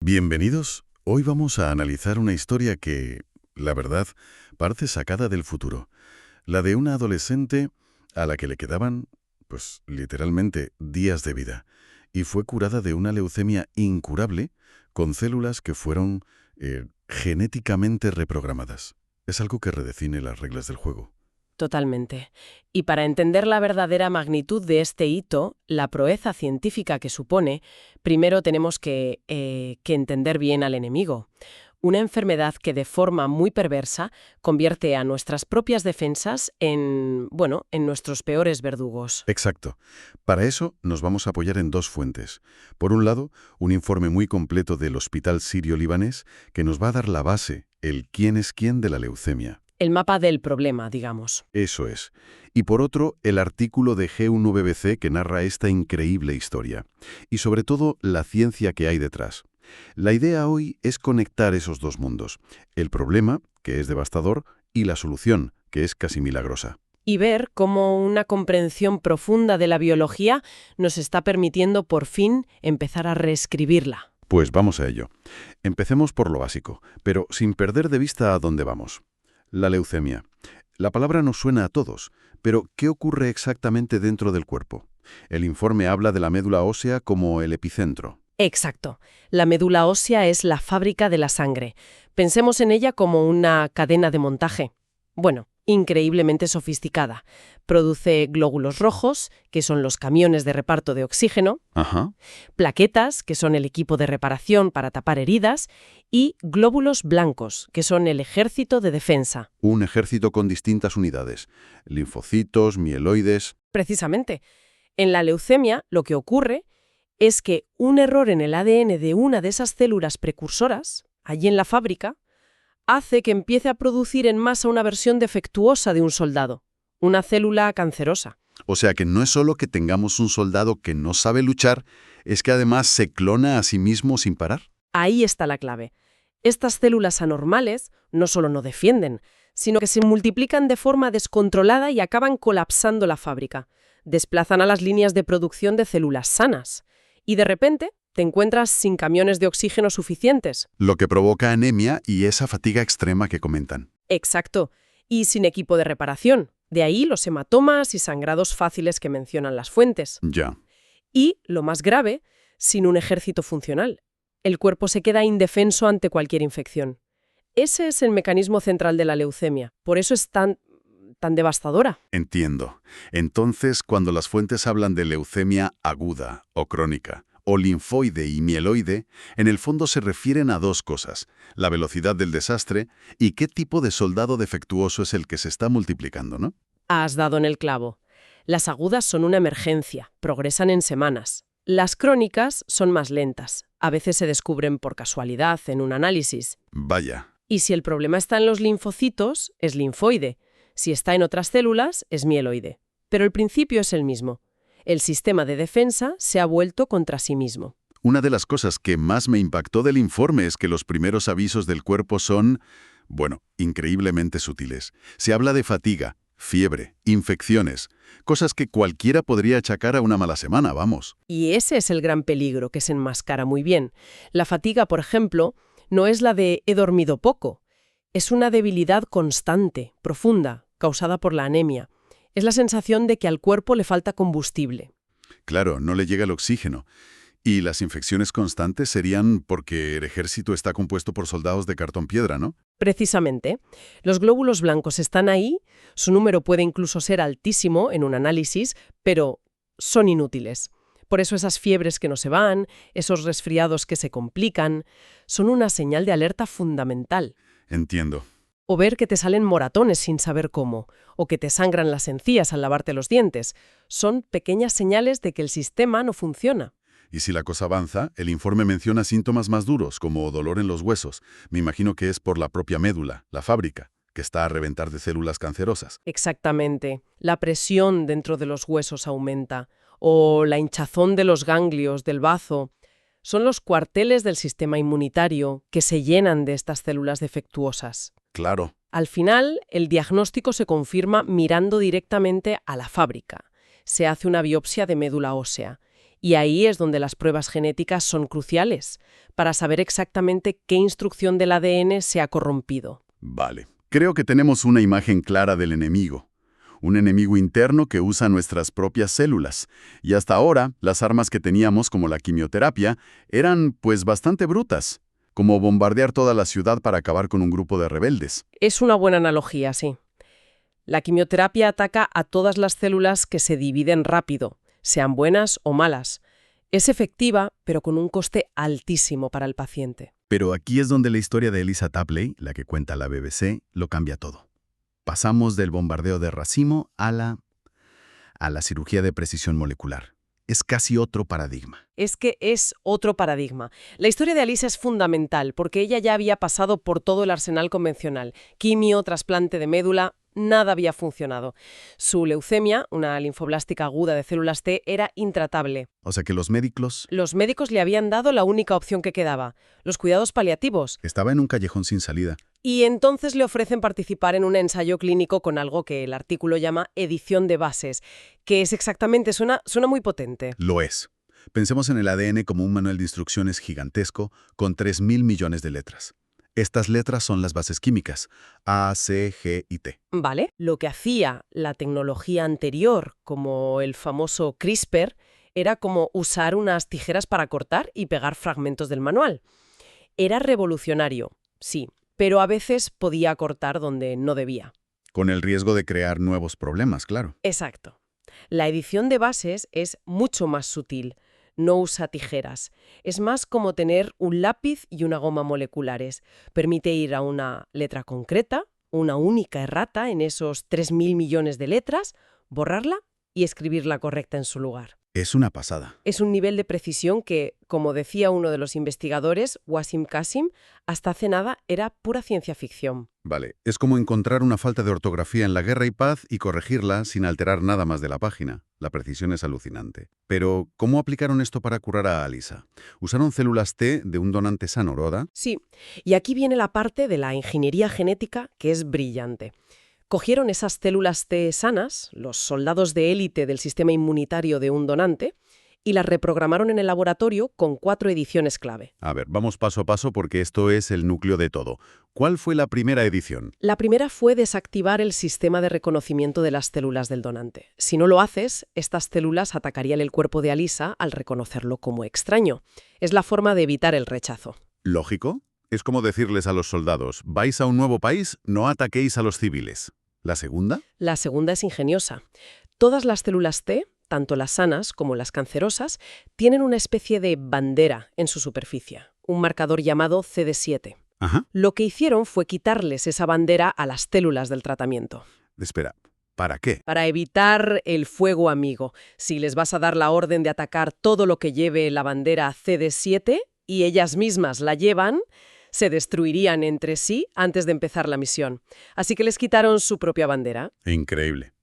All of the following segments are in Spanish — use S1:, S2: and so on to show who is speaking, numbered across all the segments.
S1: Bienvenidos. Hoy vamos a analizar una historia que, la verdad, parece sacada del futuro. La de una adolescente a la que le quedaban, pues, literalmente días de vida. Y fue curada de una leucemia incurable con células que fueron genéticamente reprogramadas. Es algo que redefine las reglas del juego.
S2: Totalmente. Y para entender la verdadera magnitud de este hito, la proeza científica que supone, primero tenemos que entender bien al enemigo. Una enfermedad que de forma muy perversa convierte a nuestras propias defensas en nuestros peores verdugos.
S1: Exacto. Para eso nos vamos a apoyar en dos fuentes. Por un lado, un informe muy completo del Hospital Sirio-Libanés que nos va a dar la base, el quién es quién de la leucemia.
S2: El mapa del problema, digamos.
S1: Eso es. Y por otro, el artículo de G1BBC que narra esta increíble historia. Y sobre todo, la ciencia que hay detrás. La idea hoy es conectar esos dos mundos. El problema, que es devastador, y la solución, que es casi milagrosa.
S2: Y ver cómo una comprensión profunda de la biología nos está permitiendo por fin empezar a reescribirla.
S1: Pues vamos a ello. Empecemos por lo básico, pero sin perder de vista a dónde vamos. La leucemia. La palabra nos suena a todos, pero ¿qué ocurre exactamente dentro del cuerpo? El informe habla de la médula ósea como el epicentro.
S2: Exacto. La médula ósea es la fábrica de la sangre. Pensemos en ella como una cadena de montaje. Bueno, increíblemente sofisticada. Produce glóbulos rojos, que son los camiones de reparto de oxígeno,
S1: Ajá.
S2: plaquetas, que son el equipo de reparación para tapar heridas, y glóbulos blancos, que son el ejército de defensa.
S1: Un ejército con distintas unidades. Linfocitos, mieloides.
S2: Precisamente. En la leucemia, lo que ocurre es que un error en el ADN de una de esas células precursoras, allí en la fábrica, hace que empiece a producir en masa una versión defectuosa de un soldado, una célula cancerosa.
S1: O sea que no es solo que tengamos un soldado que no sabe luchar, es que además se clona a sí mismo sin parar.
S2: Ahí está la clave. Estas células anormales no solo no defienden, sino que se multiplican de forma descontrolada y acaban colapsando la fábrica. Desplazan a las líneas de producción de células sanas. Y de repente te encuentras sin camiones de oxígeno suficientes.
S1: Lo que provoca anemia y esa fatiga extrema que comentan.
S2: Exacto. Y sin equipo de reparación. De ahí los hematomas y sangrados fáciles que mencionan las fuentes.
S1: Ya.
S2: Y, lo más grave, sin un ejército funcional. El cuerpo se queda indefenso ante cualquier infección. Ese es el mecanismo central de la leucemia. Por eso es tan devastadora.
S1: Entiendo. Entonces, cuando las fuentes hablan de leucemia aguda o crónica, o linfoide y mieloide, en el fondo se refieren a dos cosas: la velocidad del desastre y qué tipo de soldado defectuoso es el que se está multiplicando, ¿no?
S2: Has dado en el clavo. Las agudas son una emergencia, progresan en semanas. Las crónicas son más lentas. A veces se descubren por casualidad en un análisis.
S1: Vaya.
S2: Y si el problema está en los linfocitos, es linfoide. Si está en otras células, es mieloide. Pero el principio es el mismo. El sistema de defensa se ha vuelto contra sí mismo.
S1: Una de las cosas que más me impactó del informe es que los primeros avisos del cuerpo son, increíblemente sutiles. Se habla de fatiga, fiebre, infecciones, cosas que cualquiera podría achacar a una mala semana, vamos.
S2: Y ese es el gran peligro que se enmascara muy bien. La fatiga, por ejemplo, no es la de he dormido poco. Es una debilidad constante, profunda, causada por la anemia. Es la sensación de que al cuerpo le falta combustible.
S1: Claro, no le llega el oxígeno. Y las infecciones constantes serían porque el ejército está compuesto por soldados de cartón piedra, ¿no?
S2: Precisamente. Los glóbulos blancos están ahí, su número puede incluso ser altísimo en un análisis, pero son inútiles. Por eso esas fiebres que no se van, esos resfriados que se complican, son una señal de alerta fundamental.
S1: Entiendo.
S2: O ver que te salen moratones sin saber cómo, o que te sangran las encías al lavarte los dientes. Son pequeñas señales de que el sistema no funciona.
S1: Y si la cosa avanza, el informe menciona síntomas más duros, como dolor en los huesos. Me imagino que es por la propia médula, la fábrica, que está a reventar de células cancerosas.
S2: Exactamente. La presión dentro de los huesos aumenta, o la hinchazón de los ganglios, del bazo. Son los cuarteles del sistema inmunitario que se llenan de estas células defectuosas.
S1: Claro.
S2: Al final, el diagnóstico se confirma mirando directamente a la fábrica. Se hace una biopsia de médula ósea Y ahí es donde las pruebas genéticas son cruciales, para saber exactamente qué instrucción del ADN se ha corrompido.
S1: Vale. Creo que tenemos una imagen clara del enemigo. Un enemigo interno que usa nuestras propias células. Y hasta ahora, las armas que teníamos, como la quimioterapia, eran pues bastante brutas, como bombardear toda la ciudad para acabar con un grupo de rebeldes.
S2: Es una buena analogía, sí. La quimioterapia ataca a todas las células que se dividen rápido, sean buenas o malas. Es efectiva, pero con un coste altísimo para el paciente.
S1: Pero aquí es donde la historia de Elisa Tapley, la que cuenta la BBC, lo cambia todo. Pasamos del bombardeo de racimo a la cirugía de precisión molecular. Es casi otro paradigma.
S2: Es que es otro paradigma. La historia de Alisa es fundamental porque ella ya había pasado por todo el arsenal convencional. Quimio, trasplante de médula, nada había funcionado. Su leucemia, una linfoblástica aguda de células T, era intratable.
S1: O sea que los médicos...
S2: Los médicos le habían dado la única opción que quedaba, los cuidados paliativos.
S1: Estaba en un callejón sin salida.
S2: Y entonces le ofrecen participar en un ensayo clínico con algo que el artículo llama edición de bases, que es exactamente, suena muy potente.
S1: Lo es. Pensemos en el ADN como un manual de instrucciones gigantesco con 3.000 millones de letras. Estas letras son las bases químicas, A, C, G y T.
S2: Vale. Lo que hacía la tecnología anterior, como el famoso CRISPR, era como usar unas tijeras para cortar y pegar fragmentos del manual. Era revolucionario, sí, pero a veces podía cortar donde no debía.
S1: Con el riesgo de crear nuevos problemas, claro.
S2: Exacto. La edición de bases es mucho más sutil. No usa tijeras. Es más como tener un lápiz y una goma moleculares. Permite ir a una letra concreta, una única errata en esos 3.000 millones de letras, borrarla y escribirla correcta en su lugar.
S1: Es una pasada.
S2: Es un nivel de precisión que, como decía uno de los investigadores, Wasim Kasim, hasta hace nada era pura ciencia ficción.
S1: Vale, es como encontrar una falta de ortografía en La Guerra y Paz y corregirla sin alterar nada más de la página. La precisión es alucinante. Pero, ¿cómo aplicaron esto para curar a Alisa? ¿Usaron células T de un donante sano, Roda?
S2: Sí, y aquí viene la parte de la ingeniería genética que es brillante. Cogieron esas células T sanas, los soldados de élite del sistema inmunitario de un donante, y las reprogramaron en el laboratorio con 4 ediciones clave.
S1: A ver, vamos paso a paso porque esto es el núcleo de todo. ¿Cuál fue la primera edición?
S2: La primera fue desactivar el sistema de reconocimiento de las células del donante. Si no lo haces, estas células atacarían el cuerpo de Alisa al reconocerlo como extraño. Es la forma de evitar el rechazo.
S1: ¿Lógico? Es como decirles a los soldados, vais a un nuevo país, no ataquéis a los civiles. ¿La segunda?
S2: La segunda es ingeniosa. Todas las células T, tanto las sanas como las cancerosas, tienen una especie de bandera en su superficie, un marcador llamado CD7.
S1: Ajá.
S2: Lo que hicieron fue quitarles esa bandera a las células del tratamiento.
S1: Espera, ¿para qué?
S2: Para evitar el fuego amigo. Si les vas a dar la orden de atacar todo lo que lleve la bandera CD7 y ellas mismas la llevan, se destruirían entre sí antes de empezar la misión. Así que les quitaron su propia bandera.
S1: Increíble.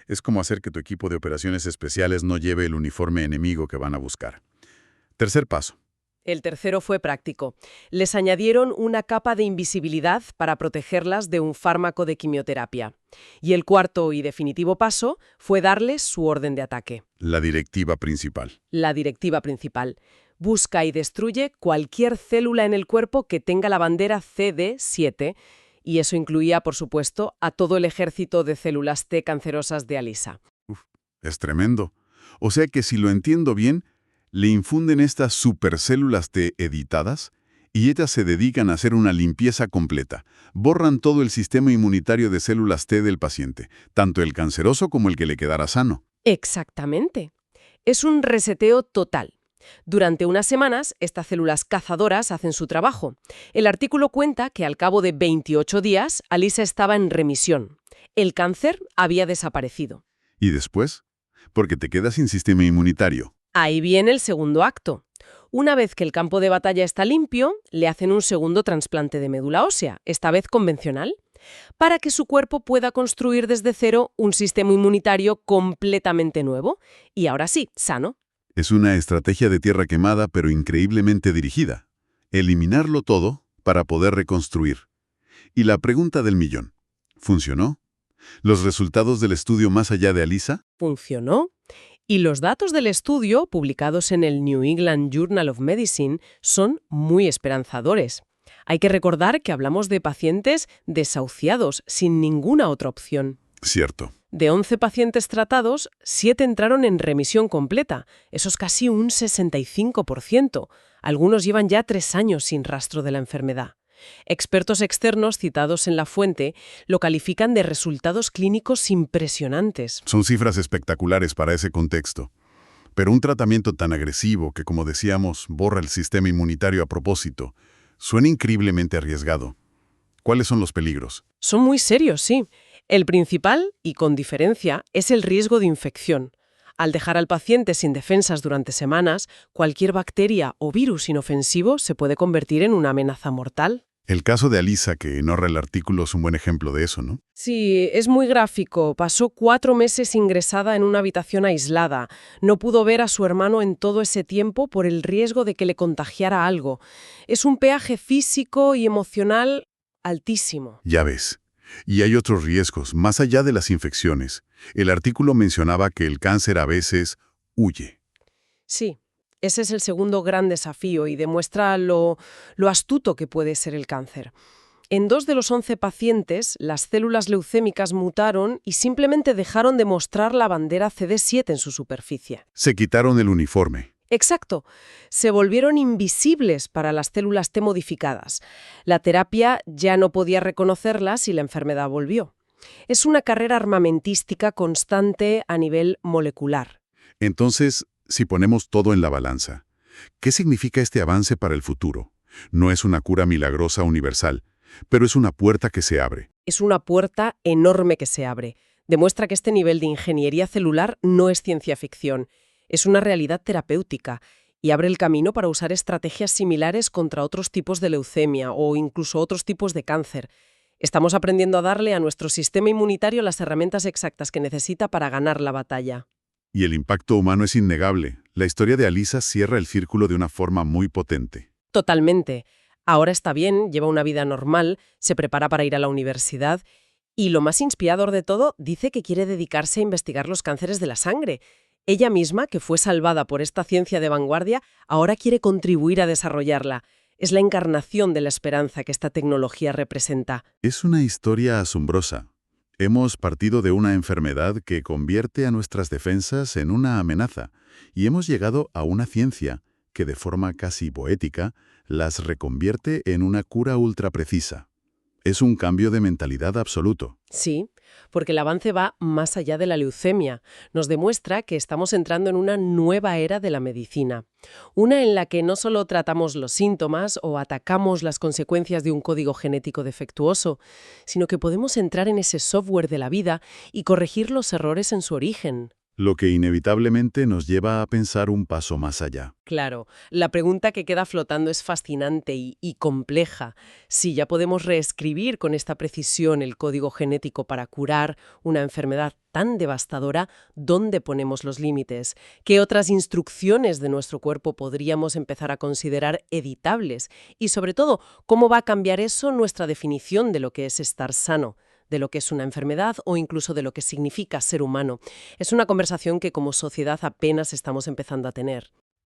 S1: Es como hacer que tu equipo de operaciones especiales no lleve el uniforme enemigo que van a buscar. Tercer paso.
S2: El tercero fue práctico. Les añadieron una capa de invisibilidad para protegerlas de un fármaco de quimioterapia. Y el cuarto y definitivo paso fue darles su orden de ataque.
S1: La directiva principal.
S2: La directiva principal. Busca y destruye cualquier célula en el cuerpo que tenga la bandera CD7, y eso incluía, por supuesto, a todo el ejército de células T cancerosas de Alisa.
S1: Es tremendo. O sea que si lo entiendo bien, le infunden estas supercélulas T editadas y ellas se dedican a hacer una limpieza completa. Borran todo el sistema inmunitario de células T del paciente, tanto el canceroso como el que le quedara sano.
S2: Exactamente. Es un reseteo total. Durante unas semanas, estas células cazadoras hacen su trabajo. El artículo cuenta que al cabo de 28 días, Alisa estaba en remisión. El cáncer había desaparecido.
S1: ¿Y después? Porque te quedas sin sistema inmunitario.
S2: Ahí viene el segundo acto. Una vez que el campo de batalla está limpio, le hacen un segundo trasplante de médula ósea, esta vez convencional, para que su cuerpo pueda construir desde cero un sistema inmunitario completamente nuevo y ahora sí, sano.
S1: Es una estrategia de tierra quemada, pero increíblemente dirigida. Eliminarlo todo para poder reconstruir. Y la pregunta del millón. ¿Funcionó? ¿Los resultados del estudio más allá de Alisa?
S2: Funcionó. Y los datos del estudio, publicados en el New England Journal of Medicine, son muy esperanzadores. Hay que recordar que hablamos de pacientes desahuciados, sin ninguna otra opción.
S1: Cierto.
S2: De 11 pacientes tratados, 7 entraron en remisión completa. Eso es casi un 65%. Algunos llevan ya 3 años sin rastro de la enfermedad. Expertos externos citados en la fuente lo califican de resultados clínicos impresionantes.
S1: Son cifras espectaculares para ese contexto. Pero un tratamiento tan agresivo que, como decíamos, borra el sistema inmunitario a propósito, suena increíblemente arriesgado. ¿Cuáles son los peligros?
S2: Son muy serios, sí. El principal, y con diferencia, es el riesgo de infección. Al dejar al paciente sin defensas durante semanas, cualquier bacteria o virus inofensivo se puede convertir en una amenaza mortal.
S1: El caso de Alisa, que narra el artículo, es un buen ejemplo de eso, ¿no?
S2: Sí, es muy gráfico. Pasó 4 meses ingresada en una habitación aislada. No pudo ver a su hermano en todo ese tiempo por el riesgo de que le contagiara algo. Es un peaje físico y emocional altísimo.
S1: Ya ves. Y hay otros riesgos, más allá de las infecciones. El artículo mencionaba que el cáncer a veces huye.
S2: Sí, ese es el segundo gran desafío y demuestra lo astuto que puede ser el cáncer. En 2 de los 11 pacientes, las células leucémicas mutaron y simplemente dejaron de mostrar la bandera CD7 en su superficie.
S1: Se quitaron el uniforme.
S2: Exacto. Se volvieron invisibles para las células T modificadas. La terapia ya no podía reconocerlas y la enfermedad volvió. Es una carrera armamentística constante a nivel molecular.
S1: Entonces, si ponemos todo en la balanza, ¿qué significa este avance para el futuro? No es una cura milagrosa universal, pero es una puerta que se abre.
S2: Es una puerta enorme que se abre. Demuestra que este nivel de ingeniería celular no es ciencia ficción. Es una realidad terapéutica y abre el camino para usar estrategias similares contra otros tipos de leucemia o incluso otros tipos de cáncer. Estamos aprendiendo a darle a nuestro sistema inmunitario las herramientas exactas que necesita para ganar la batalla.
S1: Y el impacto humano es innegable. La historia de Alisa cierra el círculo de una forma muy potente.
S2: Totalmente. Ahora está bien, lleva una vida normal, se prepara para ir a la universidad y, lo más inspirador de todo, dice que quiere dedicarse a investigar los cánceres de la sangre. Ella misma, que fue salvada por esta ciencia de vanguardia, ahora quiere contribuir a desarrollarla. Es la encarnación de la esperanza que esta tecnología representa.
S1: Es una historia asombrosa. Hemos partido de una enfermedad que convierte a nuestras defensas en una amenaza y hemos llegado a una ciencia que, de forma casi poética, las reconvierte en una cura ultraprecisa. Es un cambio de mentalidad absoluto.
S2: Sí, porque el avance va más allá de la leucemia. Nos demuestra que estamos entrando en una nueva era de la medicina. Una en la que no solo tratamos los síntomas o atacamos las consecuencias de un código genético defectuoso, sino que podemos entrar en ese software de la vida y corregir los errores en su origen.
S1: Lo que inevitablemente nos lleva a pensar un paso más allá.
S2: Claro, la pregunta que queda flotando es fascinante y compleja. Si ya podemos reescribir con esta precisión el código genético para curar una enfermedad tan devastadora, ¿dónde ponemos los límites? ¿Qué otras instrucciones de nuestro cuerpo podríamos empezar a considerar editables? Y sobre todo, ¿cómo va a cambiar eso nuestra definición de lo que es estar sano? De lo que es una enfermedad o incluso de lo que significa ser humano. Es una conversación que como sociedad apenas estamos empezando a tener.